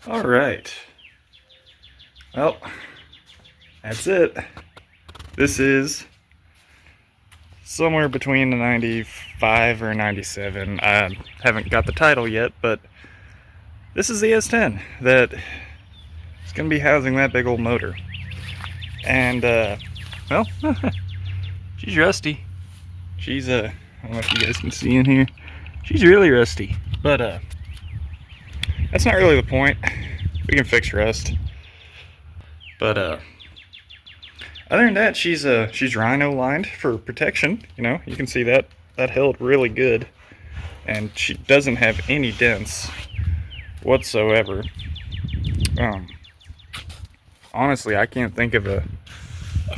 All right. Well, that's it. This is somewhere between a 95 or a 97. I haven't got the title yet, but this is the S10 that is going to be housing that big old motor. And, well, she's rusty. She's, I don't know if you guys can see in here. She's really rusty. But, that's not really the point. We can fix rust. But, other than that, she's rhino lined for protection. You know, you can see that held really good. And she doesn't have any dents whatsoever. Honestly, I can't think of a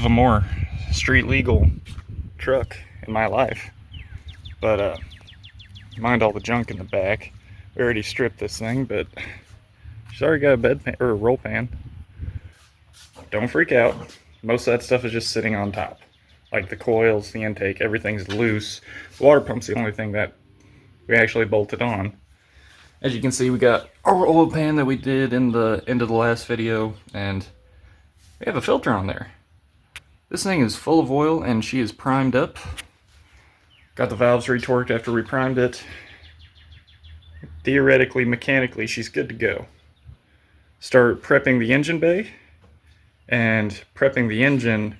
more street legal truck in my life. But mind all the junk in the back. We already stripped this thing, but she's already got a bed pan or a roll pan. Don't freak out. Most of that stuff is just sitting on top. Like the coils, the intake, everything's loose. The water pump's the only thing that we actually bolted on. As you can see, we got our oil pan that we did in the end of the last video, and we have a filter on there. This thing is full of oil and she is primed up. Got the valves retorqued after we primed it. Theoretically, mechanically, she's good to go. Start prepping the engine bay and prepping the engine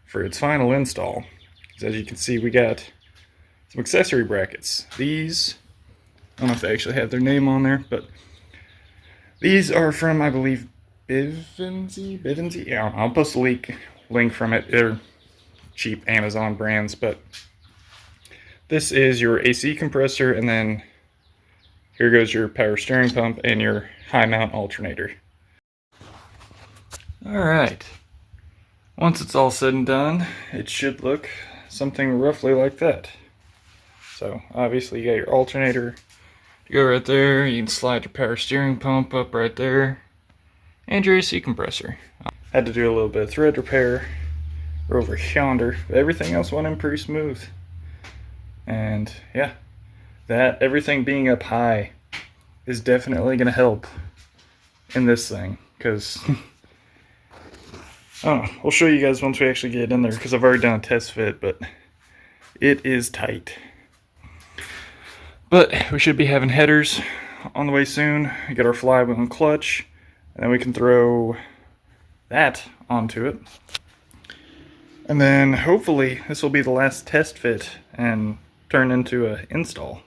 for its final install. As you can see, we got some accessory brackets. These, I don't know if they actually have their name on there, but these are from, I believe, Bivensy? Yeah, I'll post a link from it. They're cheap Amazon brands, but this is your AC compressor, and then here goes your power steering pump and your high mount alternator. Alright, once it's all said and done, it should look something roughly like that. So obviously you got your alternator, you go right there, you can slide your power steering pump up right there, and your AC compressor. Had to do a little bit of thread repair over yonder, but everything else went in pretty smooth. And yeah, that everything being up high is definitely going to help in this thing, because we'll show you guys once we actually get in there, because I've already done a test fit, but it is tight. But we should be having headers on the way soon. We got our flywheel and clutch, and then we can throw that onto it. And then hopefully this will be the last test fit and turn into an install.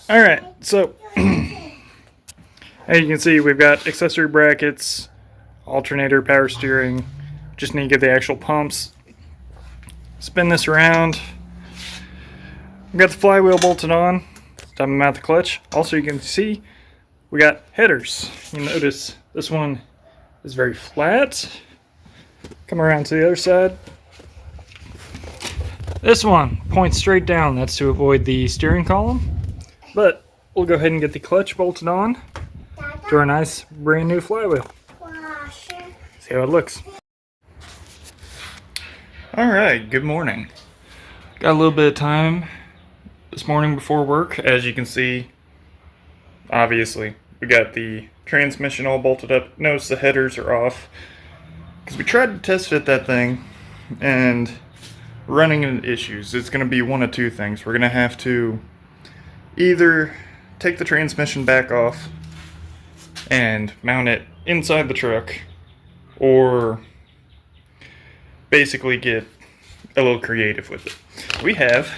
Alright, so as you can see, we've got accessory brackets, alternator, power steering. Just need to get the actual pumps. Spin this around. We've got the flywheel bolted on. Time to mount the clutch. Also, you can see we got headers. You notice this one is very flat. Come around to the other side. This one points straight down. That's to avoid the steering column. But we'll go ahead and get the clutch bolted on to our nice brand new flywheel. See how it looks. Alright, good morning. Got a little bit of time this morning before work. As you can see, obviously, we got the transmission all bolted up. Notice the headers are off, because we tried to test fit that thing, and running into issues. It's going to be one of two things. We're going to have to either take the transmission back off and mount it inside the truck, or basically get a little creative with it. We have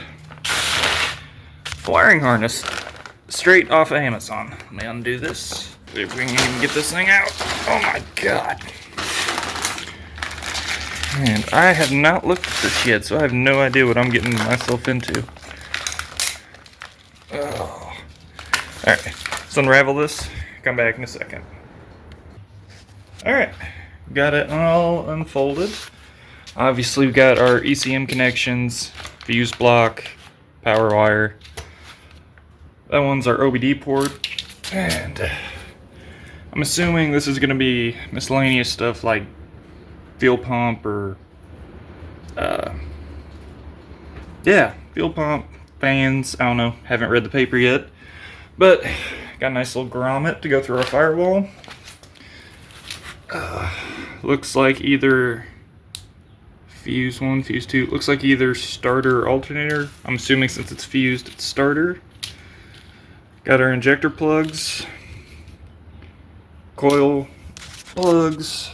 a wiring harness straight off of Amazon. Let me undo this. See if we can even get this thing out. Oh my god. And I have not looked at this yet, so I have no idea what I'm getting myself into. Oh. Alright, let's unravel this. Come back in a second. Alright, got it all unfolded. Obviously, we've got our ECM connections, fuse block, power wire. That one's our OBD port. And I'm assuming this is going to be miscellaneous stuff like fuel pump or fuel pump, fans. I don't know, haven't read the paper yet, but got a nice little grommet to go through our firewall. Looks like either fuse 1, fuse 2. Looks like either starter or alternator. I'm assuming since it's fused, it's starter. Got our injector plugs, coil plugs,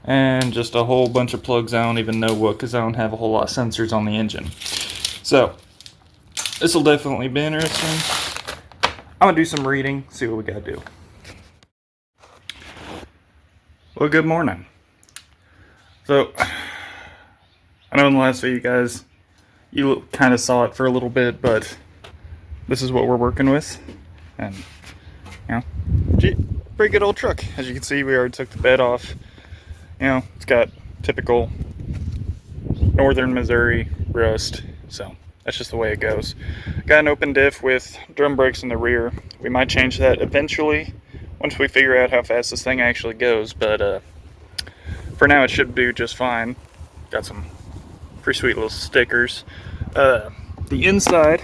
and just a whole bunch of plugs I don't even know what, because I don't have a whole lot of sensors on the engine. So this will definitely be interesting. I'm gonna do some reading, see what we gotta do. Well, good morning. So I know in the last video, guys, you kind of saw it for a little bit, but this is what we're working with. And you know, pretty good old truck. As you can see, we already took the bed off. You know, it's got typical northern Missouri rust, so that's just the way it goes. Got an open diff with drum brakes in the rear. We might change that eventually once we figure out how fast this thing actually goes, but for now it should do just fine. Got some pretty sweet little stickers. The inside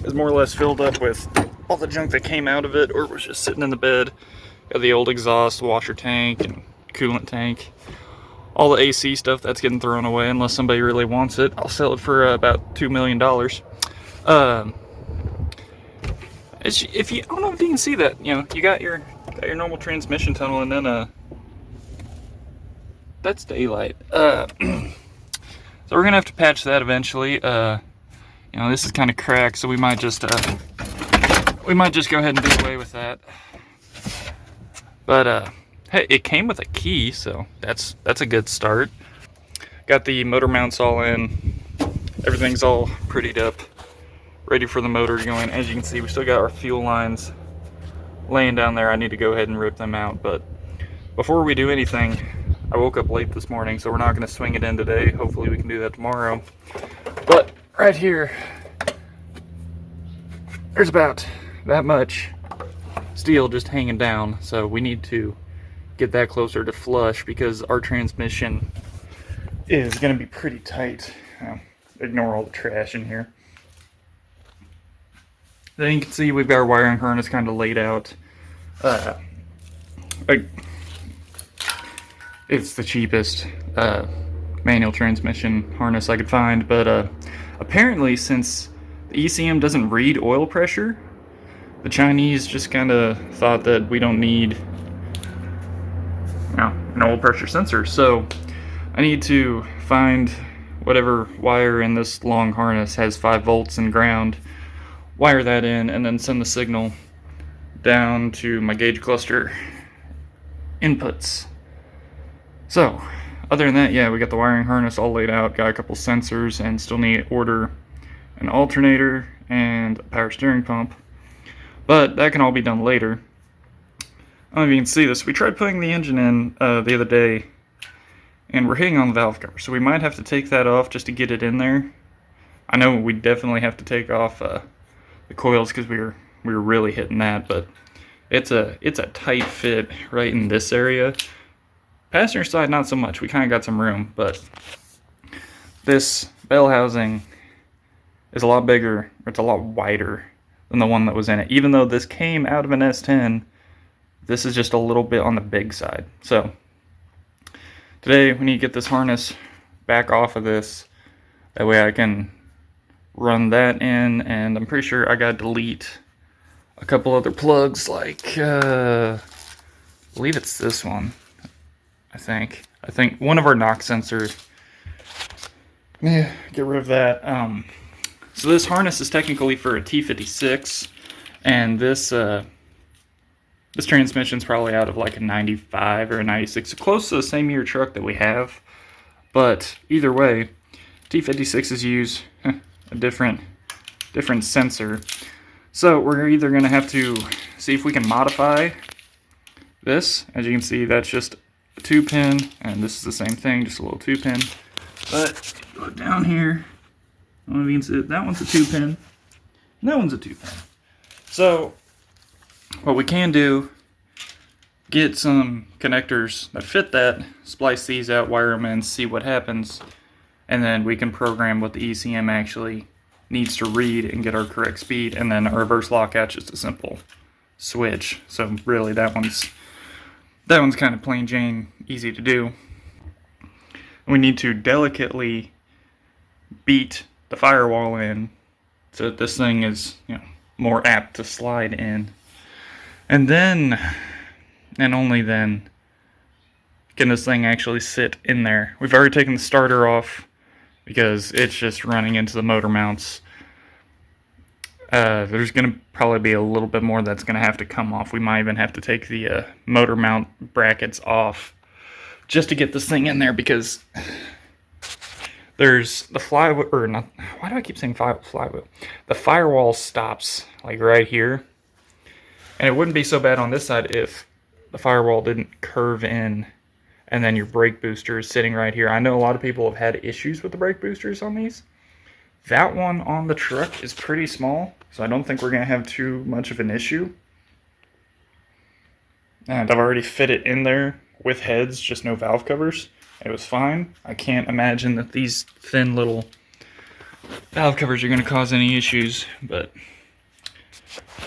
is more or less filled up with all the junk that came out of it or was just sitting in the bed. Got the old exhaust washer tank and coolant tank. All the AC stuff that's getting thrown away unless somebody really wants it. I'll sell it for about $2 million. If you, I don't know if you can see that, you know, you got your normal transmission tunnel, and then that's daylight. So we're gonna have to patch that eventually. You know, this is kind of cracked, so we might just go ahead and do away with that. But hey, it came with a key, so that's a good start. Got the motor mounts all in. Everything's all prettied up, ready for the motor to go in. As you can see, we still got our fuel lines laying down there. I need to go ahead and rip them out, but before we do anything, I woke up late this morning, so we're not going to swing it in today. Hopefully we can do that tomorrow. But right here, there's about that much steel just hanging down, so we need to get that closer to flush because our transmission is going to be pretty tight. Ignore all the trash in here. Then you can see we've got our wiring harness kind of laid out. It's the cheapest manual transmission harness I could find, but apparently since the ECM doesn't read oil pressure, the Chinese just kind of thought that we don't need, you know, an oil pressure sensor. So I need to find whatever wire in this long harness has 5 volts and ground, wire that in, and then send the signal down to my gauge cluster inputs. So other than that, yeah, we got the wiring harness all laid out, got a couple sensors, and still need to order an alternator and a power steering pump, but that can all be done later. I don't know if you can see this. We tried putting the engine in the other day, and we're hitting on the valve cover, so we might have to take that off just to get it in there. I know we definitely have to take off the coils because we were really hitting that, but it's a tight fit right in this area. Passenger side, not so much. We kind of got some room, but this bell housing is a lot bigger, or it's a lot wider than the one that was in it. Even though this came out of an S10, this is just a little bit on the big side. So today we need to get this harness back off of this. That way I can run that in, and I'm pretty sure I gotta delete a couple other plugs, like I believe it's this one. I think one of our knock sensors. Yeah, get rid of that. So this harness is technically for a T56, and this transmission's probably out of like a 95 or a 96, so close to the same year truck that we have. But either way, T56s use a different sensor. So we're either going to have to see if we can modify this. As you can see, that's just a 2-pin, and this is the same thing, just a little 2-pin. But go down here, I don't know if you can see it, that one's a 2-pin, and that one's a 2-pin. So what we can do, get some connectors that fit that, splice these out, wire them in, see what happens, and then we can program what the ECM actually needs to read and get our correct speed, and then a reverse lock-out, just a simple switch. So really that one's kind of plain Jane, easy to do. We need to delicately beat the firewall in so that this thing is, more apt to slide in. And then, and only then, can this thing actually sit in there. We've already taken the starter off because it's just running into the motor mounts. There's going to probably be a little bit more that's going to have to come off. We might even have to take the motor mount brackets off just to get this thing in there, because there's the flywheel, or not, why do I keep saying flywheel? The firewall stops like right here. And it wouldn't be so bad on this side if the firewall didn't curve in and then your brake booster is sitting right here. I know a lot of people have had issues with the brake boosters on these. That one on the truck is pretty small, so I don't think we're going to have too much of an issue. And I've already fit it in there with heads, just no valve covers. It was fine. I can't imagine that these thin little valve covers are going to cause any issues, but...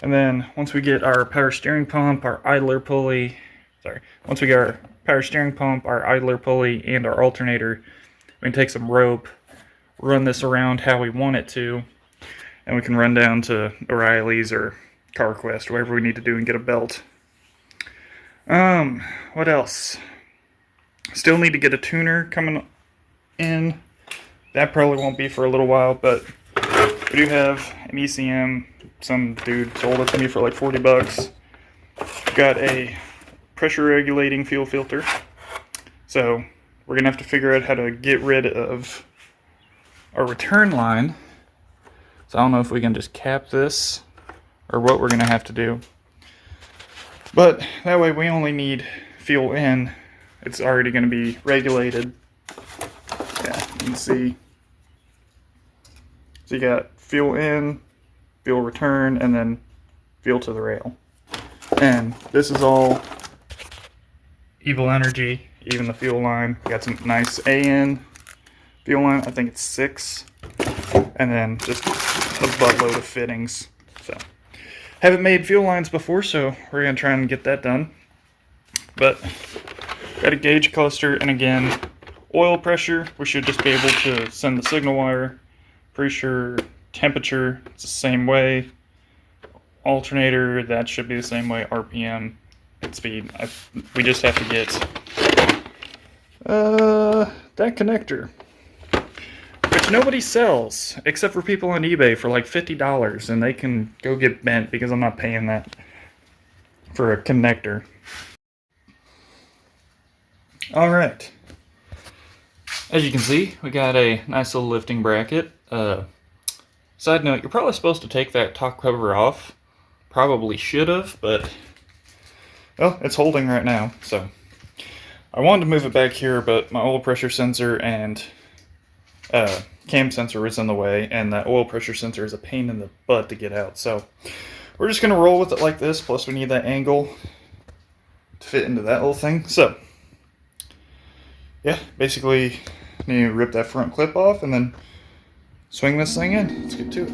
And then once we get our power steering pump, our idler pulley, once we get our power steering pump, our idler pulley, and our alternator, we can take some rope, run this around how we want it to, and we can run down to O'Reilly's or CarQuest, whatever we need to do, and get a belt. What else? Still need to get a tuner coming in. That probably won't be for a little while, but we do have an ECM. Some dude sold it to me for like 40 bucks. Got a pressure regulating fuel filter. So we're going to have to figure out how to get rid of our return line. So I don't know if we can just cap this or what we're going to have to do. But that way we only need fuel in. It's already going to be regulated. Yeah, you can see. So you got fuel in, fuel return, and then fuel to the rail. And this is all Evil Energy, even the fuel line. We got some nice AN fuel line. I think it's 6. And then just a buttload of fittings. So haven't made fuel lines before, so we're going to try and get that done. But got a gauge cluster, and again, oil pressure. We should just be able to send the signal wire. Pretty sure temperature, it's the same way. Alternator, that should be the same way. RPM, speed. We just have to get that connector, which nobody sells except for people on eBay for like $50, and they can go get bent because I'm not paying that for a connector. Alright, as you can see, we got a nice little lifting bracket. Side note, you're probably supposed to take that top cover off. Probably should have, but well, it's holding right now. So I wanted to move it back here, but my oil pressure sensor and cam sensor was in the way, and that oil pressure sensor is a pain in the butt to get out. So we're just gonna roll with it like this. Plus, we need that angle to fit into that little thing. So yeah, basically, you rip that front clip off and then swing this thing in. Let's get to it.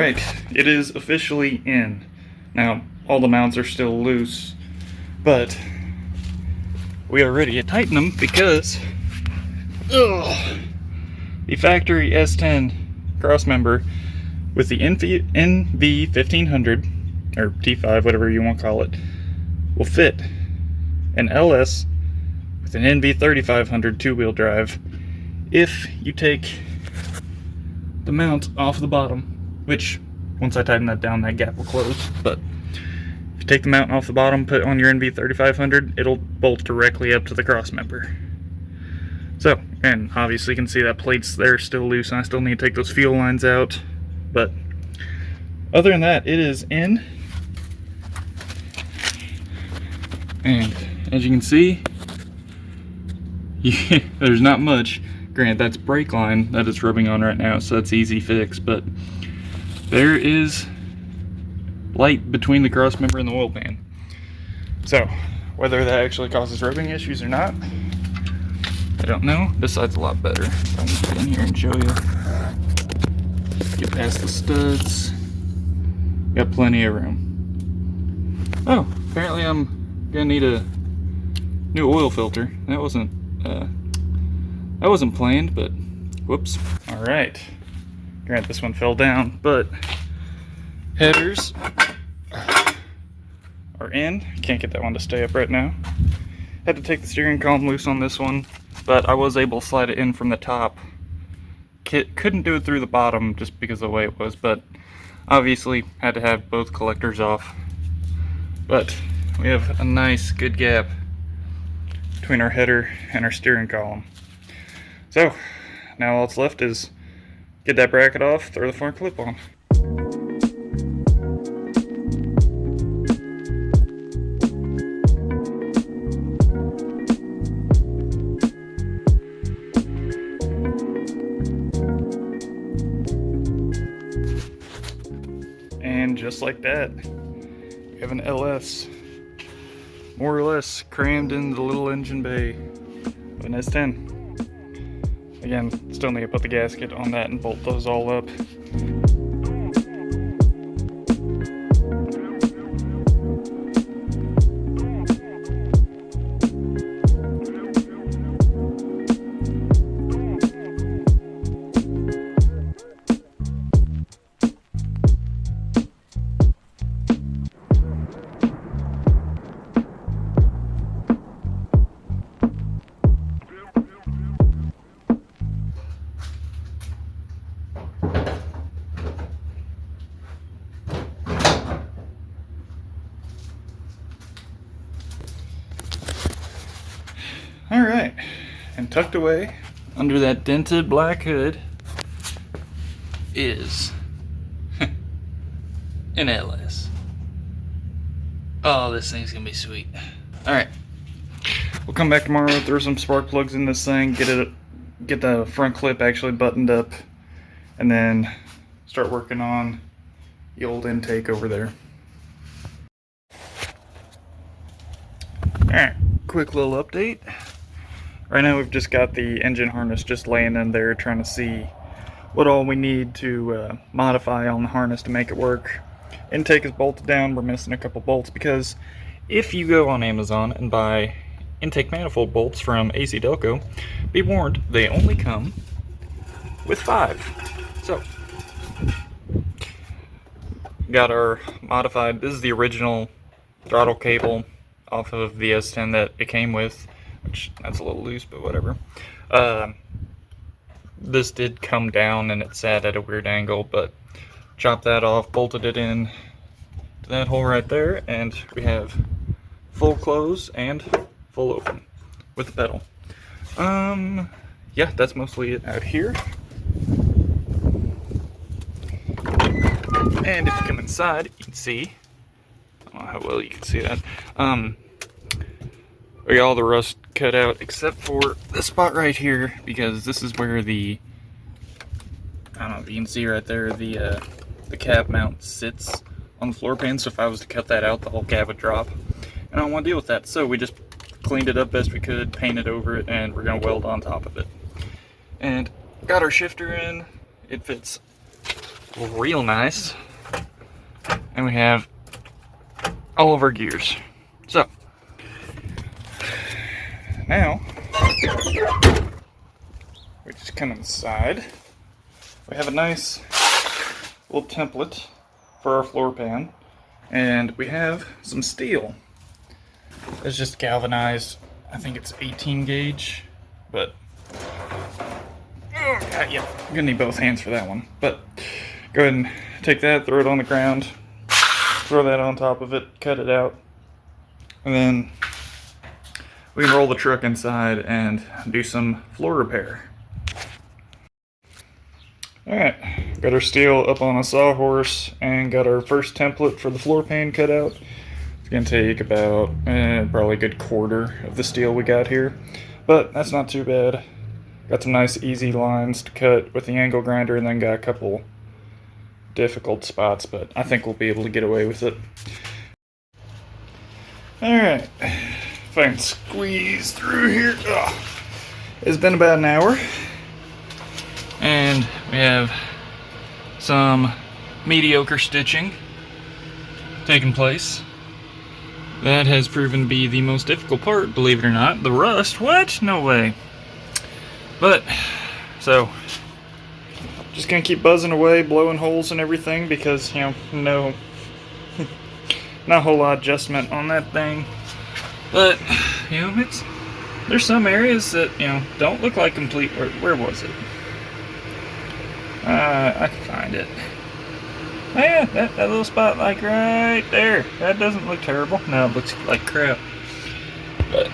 Alright, it is officially in. Now, all the mounts are still loose, but we are ready to tighten them because the factory S10 crossmember with the NV1500, or T5, whatever you want to call it, will fit an LS with an NV3500 two-wheel drive if you take the mount off the bottom, which once I tighten that down, that gap will close. But if you take the mount off the bottom, put it on your NV3500, it'll bolt directly up to the crossmember. So, and obviously you can see that plate's there still loose, and I still need to take those fuel lines out. But other than that, it is in. And as you can see, there's not much. Granted, that's brake line that it's rubbing on right now, so that's easy fix, but there is light between the crossmember and the oil pan. So, whether that actually causes rubbing issues or not, I don't know. This side's a lot better. So I'm gonna get in here and show you. Get past the studs. Got plenty of room. Oh, apparently I'm gonna need a new oil filter. That wasn't planned, but whoops. All right. Granted, this one fell down, but headers are in. Can't get that one to stay up right now. Had to take the steering column loose on this one, but I was able to slide it in from the top. Couldn't do it through the bottom just because of the way it was, but obviously had to have both collectors off. But we have a nice, good gap between our header and our steering column. So now all that's left is get that bracket off, throw the front clip on. And just like that, we have an LS, more or less crammed in the little engine bay of an S10. Again, still need to put the gasket on that and bolt those all up. Alright, and tucked away under that dented black hood is an LS. Oh, this thing's gonna be sweet. Alright, we'll come back tomorrow, throw some spark plugs in this thing, get the front clip actually buttoned up, and then start working on the old intake over there. Alright, quick little update. Right now we've just got the engine harness just laying in there, trying to see what all we need to modify on the harness to make it work. Intake is bolted down. We're missing a couple bolts because if you go on Amazon and buy intake manifold bolts from AC Delco, be warned, they only come with 5. So, got our modified, this is the original throttle cable off of the S10 that it came with, which that's a little loose, but whatever. This did come down and it sat at a weird angle, but chopped that off, bolted it in to that hole right there, and we have full close and full open with the pedal. Yeah, that's mostly it out here. And if you come inside, you can see, I don't know how well you can see that, we got all the rust cut out except for this spot right here, because this is where the, I don't know if you can see right there, the cab mount sits on the floor pan, so if I was to cut that out, the whole cab would drop. And I don't want to deal with that, so we just cleaned it up best we could, painted over it, and we're going to weld on top of it. And got our shifter in. It fits real nice. And we have all of our gears. So, now, we just come inside. We have a nice little template for our floor pan. And we have some steel. It's just galvanized. I think it's 18 gauge, but yeah, I'm gonna need both hands for that one. But go ahead and take that, throw it on the ground, throw that on top of it, cut it out, and then we can roll the truck inside and do some floor repair. Alright, got our steel up on a sawhorse and got our first template for the floor pan cut out. It's going to take about probably a good quarter of the steel we got here, but that's not too bad. Got some nice easy lines to cut with the angle grinder, and then got a couple difficult spots, but I think we'll be able to get away with it. Alright, if I can squeeze through here. Ugh. It's been about an hour, and we have some mediocre stitching taking place. That has proven to be the most difficult part, believe it or not. The rust, what? No way. But, so, just gonna keep buzzing away, blowing holes and everything, because, you know, not a whole lot of adjustment on that thing. But, you know, there's some areas that, you know, don't look like complete. Where was it? I can find it. Oh yeah, that little spot, like right there. That doesn't look terrible. No, it looks like crap. But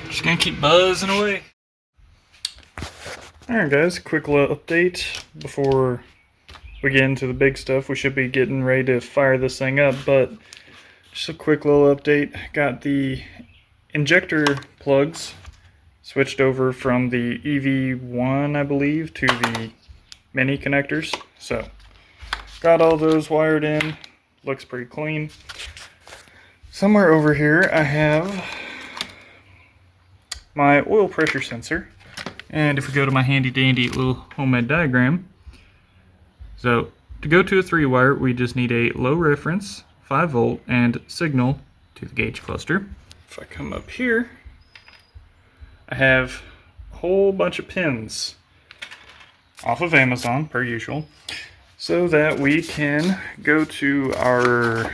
just gonna keep buzzing away. Alright guys, quick little update before we get into the big stuff. We should be getting ready to fire this thing up, but just a quick little update. Got the injector plugs switched over from the EV1, I believe, to the mini connectors. So, got all those wired in. Looks pretty clean. Somewhere over here I have my oil pressure sensor. And if we go to my handy dandy little homemade diagram. So, to go to a 3-wire, we just need a low reference, 5-volt, and signal to the gauge cluster. If I come up here, I have a whole bunch of pins off of Amazon, per usual, so that we can go to our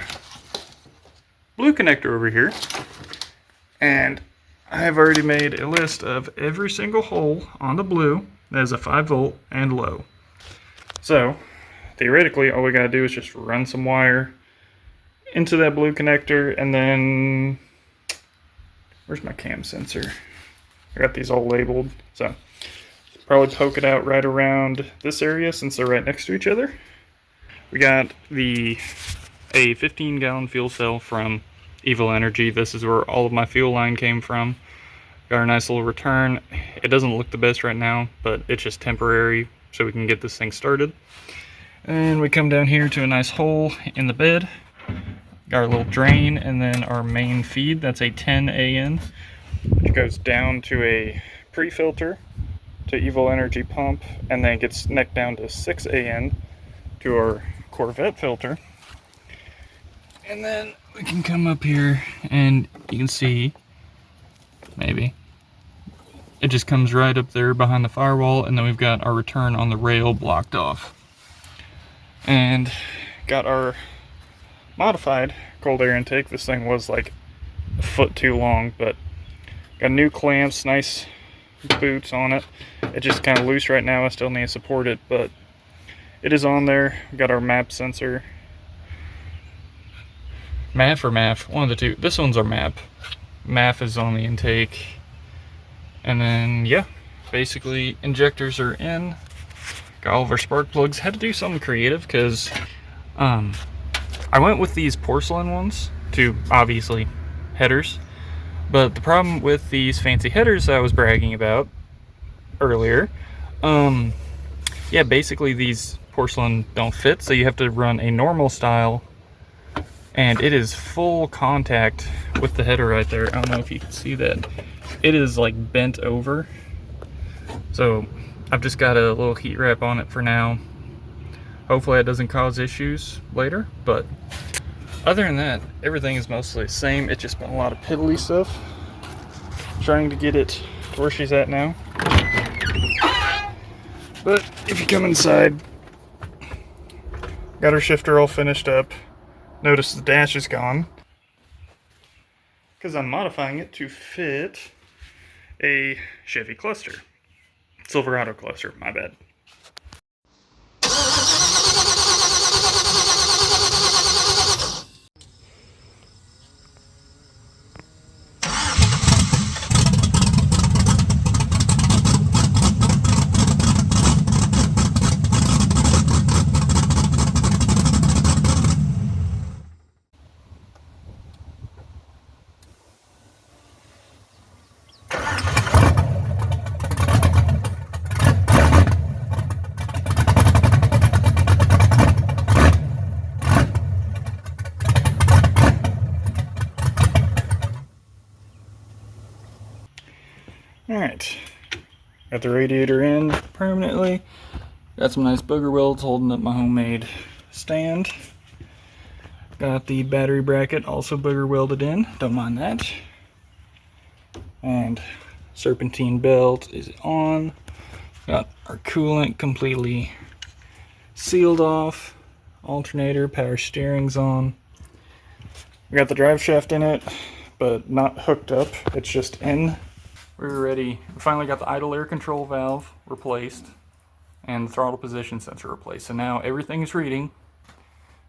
blue connector over here, and I have already made a list of every single hole on the blue that is a 5-volt and low. So, theoretically, all we gotta do is just run some wire into that blue connector, and then, where's my cam sensor? I got these all labeled, so probably poke it out right around this area since they're right next to each other. We got a 15-gallon fuel cell from Evil Energy. This is where all of my fuel line came from. Got a nice little return. It doesn't look the best right now, but it's just temporary so we can get this thing started. And we come down here to a nice hole in the bed. Got our little drain, and then our main feed. That's a 10 AN, which goes down to a pre-filter to Evil Energy pump, and then gets necked down to 6 AN to our Corvette filter. And then we can come up here and you can see, maybe, it just comes right up there behind the firewall, and then we've got our return on the rail blocked off. And got our modified cold air intake. This thing was like a foot too long, but got new clamps, nice boots on it. It's just kind of loose right now. I still need to support it, but it is on there. Got our map sensor. MAF or MAF? One of the two. This one's our map. MAF is on the intake. And then, yeah, basically injectors are in. Got all of our spark plugs. Had to do something creative because I went with these porcelain ones to, obviously, headers. But the problem with these fancy headers I was bragging about earlier, yeah, basically these porcelain don't fit, so you have to run a normal style, and it is full contact with the header right there. I don't know if you can see that. It is like bent over. So I've just got a little heat wrap on it for now, Hopefully that doesn't cause issues later, but other than that, everything is mostly the same. It's just been a lot of piddly stuff. Trying to get it to where she's at now. But if you come inside, got her shifter all finished up. Notice the dash is gone, because I'm modifying it to fit a Chevy cluster. Silverado cluster, my bad. Alright, got the radiator in permanently. Got some nice booger welds holding up my homemade stand. Got the battery bracket also booger welded in, don't mind that. And serpentine belt is on. Got our coolant completely sealed off. Alternator, power steering's on. We got the drive shaft in it, but not hooked up, it's just in. We're ready. We finally got the idle air control valve replaced and the throttle position sensor replaced. So now everything is reading.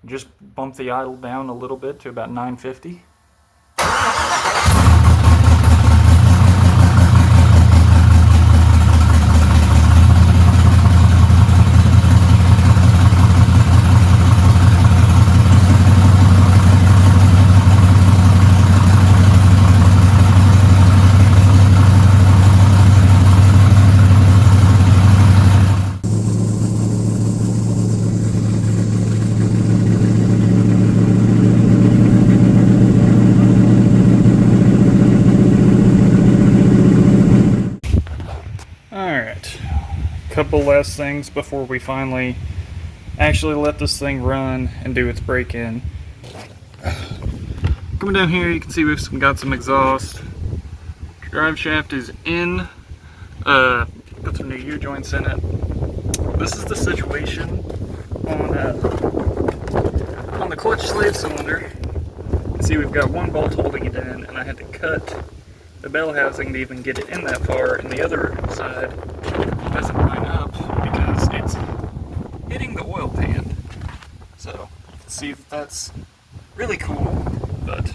Just bump the idle down a little bit to about 950. Couple last things before we finally actually let this thing run and do its break-in. Coming down here, you can see we've got some exhaust. Drive shaft is in. Got some new U-joints in it. This is the situation on the clutch slave cylinder. You can see we've got one bolt holding it in, and I had to cut the bell housing to even get it in that far, and the other side doesn't line up because it's hitting the oil pan. So, see if that's really cool, but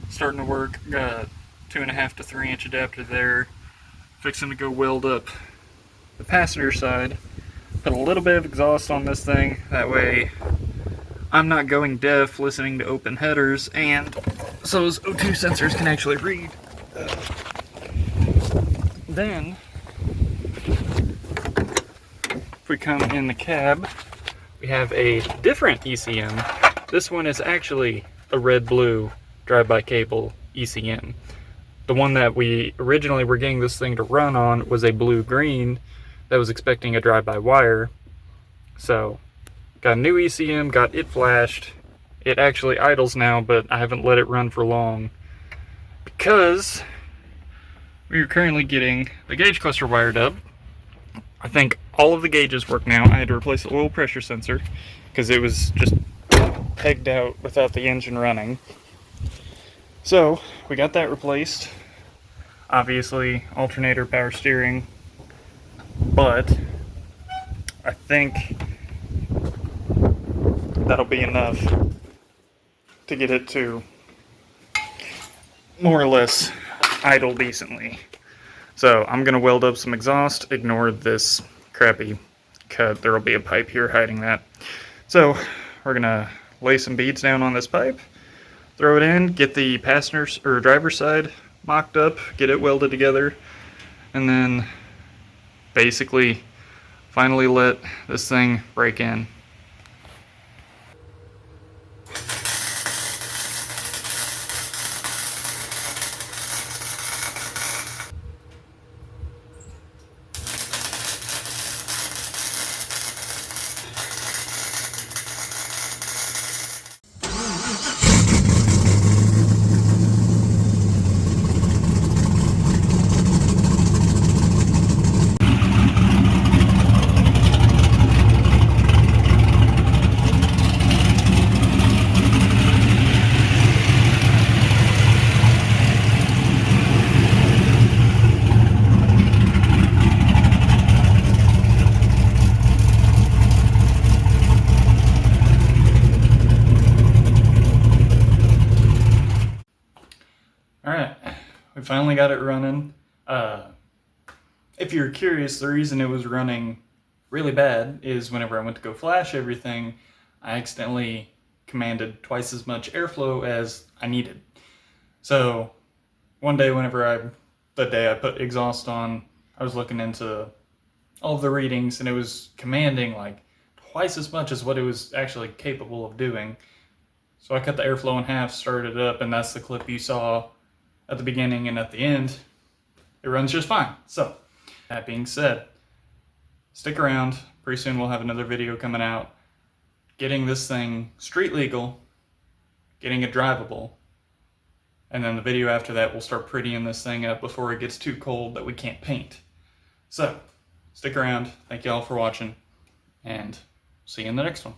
starting to work. Got a 2.5 to 3 inch adapter there. Fixing to go weld up the passenger side. Put a little bit of exhaust on this thing, that way I'm not going deaf listening to open headers, and so those O2 sensors can actually read. Then, if we come in the cab, we have a different ECM. This one is actually a red-blue drive-by cable ECM. The one that we originally were getting this thing to run on was a blue-green that was expecting a drive-by wire. So, got a new ECM, got it flashed. It actually idles now, but I haven't let it run for long because we are currently getting the gauge cluster wired up. I think all of the gauges work now. I had to replace the oil pressure sensor because it was just pegged out without the engine running. So we got that replaced. Obviously, alternator, power steering, but I think that'll be enough to get it to more or less idle decently. So I'm gonna weld up some exhaust, ignore this crappy cut. There'll be a pipe here hiding that. So we're gonna lay some beads down on this pipe, throw it in, get the passenger or driver's side mocked up, get it welded together, and then basically finally let this thing break in. finally got it running. If you're curious, the reason it was running really bad is whenever I went to go flash everything, I accidentally commanded twice as much airflow as I needed. So one day the day I put exhaust on, I was looking into all of the readings and it was commanding like twice as much as what it was actually capable of doing. So I cut the airflow in half, started it up, and that's the clip you saw at the beginning and at the end. It runs just fine. So that being said, stick around. Pretty soon we'll have another video coming out getting this thing street legal, getting it drivable, and then the video after that will start prettying this thing up before it gets too cold that we can't paint. So stick around. Thank you all for watching, and see you in the next one.